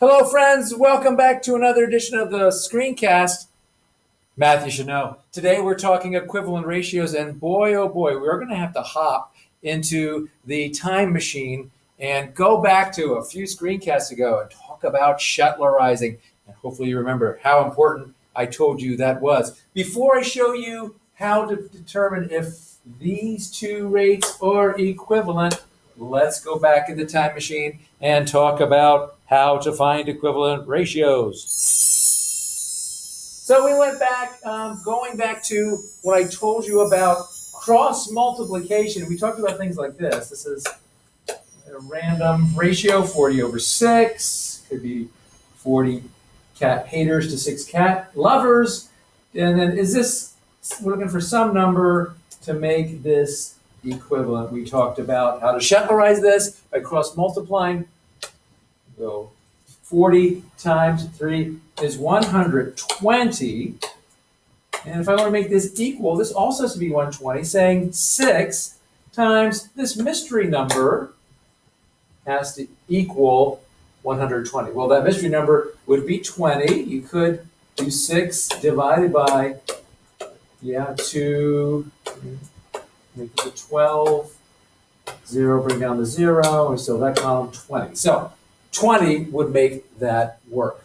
Hello, friends. Welcome back to another edition of the Screencast. Math you should know. Today we're talking equivalent ratios, and boy, oh boy, we're going to have to hop into the time machine and go back to a few screencasts ago and talk about Shetlerizing. And hopefully you remember how important I told you that was. Before I show you how to determine if these two rates are equivalent, let's go back in the time machine and talk about how to find equivalent ratios. So we went back, going back to what I told you about cross multiplication. We talked about things like this. This is a random ratio, 40 over 6. Could be 40 cat haters to 6 cat lovers. And then we're looking for some number to make this equivalent. We talked about how to Shetlerize this by cross multiplying. So 40 times 3 is 120. And if I want to make this equal, this also has to be 120, saying 6 times this mystery number has to equal 120. Well, that mystery number would be 20. You could do 6 divided by, 2, make it 12, 0, bring down the 0, and so that column 20. So 20 would make that work.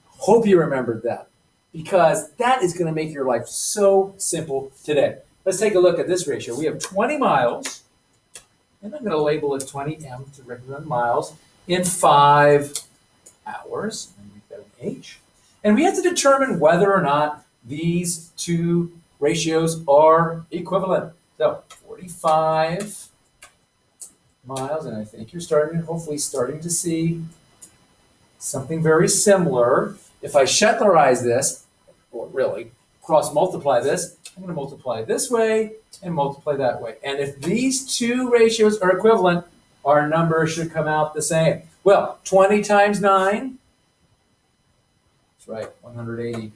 Hope you remembered that, because that is going to make your life so simple today. Let's take a look at this ratio. We have 20 miles, and I'm going to label it 20m to represent miles, in 5 hours. And make that an H. And we have to determine whether or not these two ratios are equivalent. So 45 miles, and I think you're hopefully starting to see something very similar. If I Shetlerize this, or really cross multiply this, I'm going to multiply this way and multiply that way. And if these two ratios are equivalent, our number should come out the same. Well, 20 times 9, that's right, 180.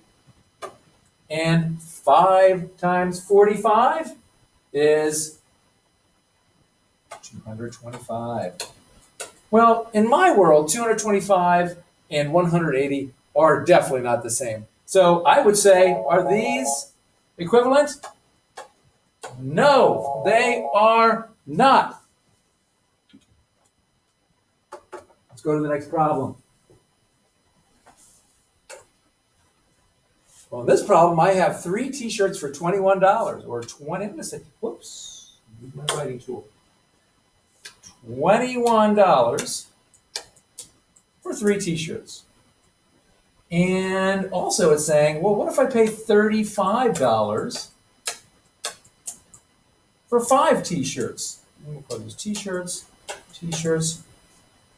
And 5 times 45 is 225. Well, in my world, 225 and 180 are definitely not the same. So I would say, are these equivalent? No, they are not. Let's go to the next problem. Well, in this problem, I have 3 t-shirts for $21, or 20, I'm going to say, whoops, use my writing tool. $21 for 3 t-shirts. And also it's saying, well, what if I pay $35 for 5 t-shirts? We'll call these t-shirts, t-shirts.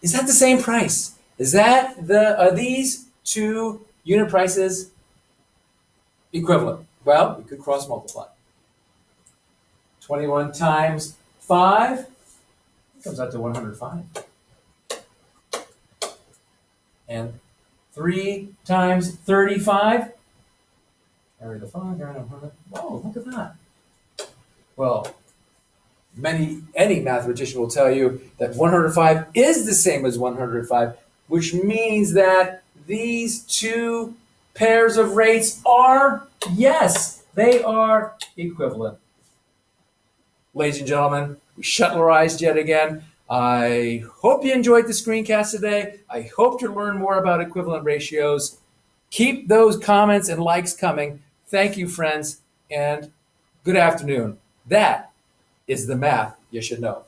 Is that the same price? Are these two unit prices equivalent? Well, we could cross multiply. 21 times 5 comes out to 105. And 3 times 35, carry the 5, carry the 100. Whoa, look at that. Well, any mathematician will tell you that 105 is the same as 105, which means that these two pairs of rates are, yes, they are equivalent. Ladies and gentlemen, we Shetlerized yet again. I hope you enjoyed the screencast today. I hope to learn more about equivalent ratios. Keep those comments and likes coming. Thank you, friends, and good afternoon. That is the math you should know.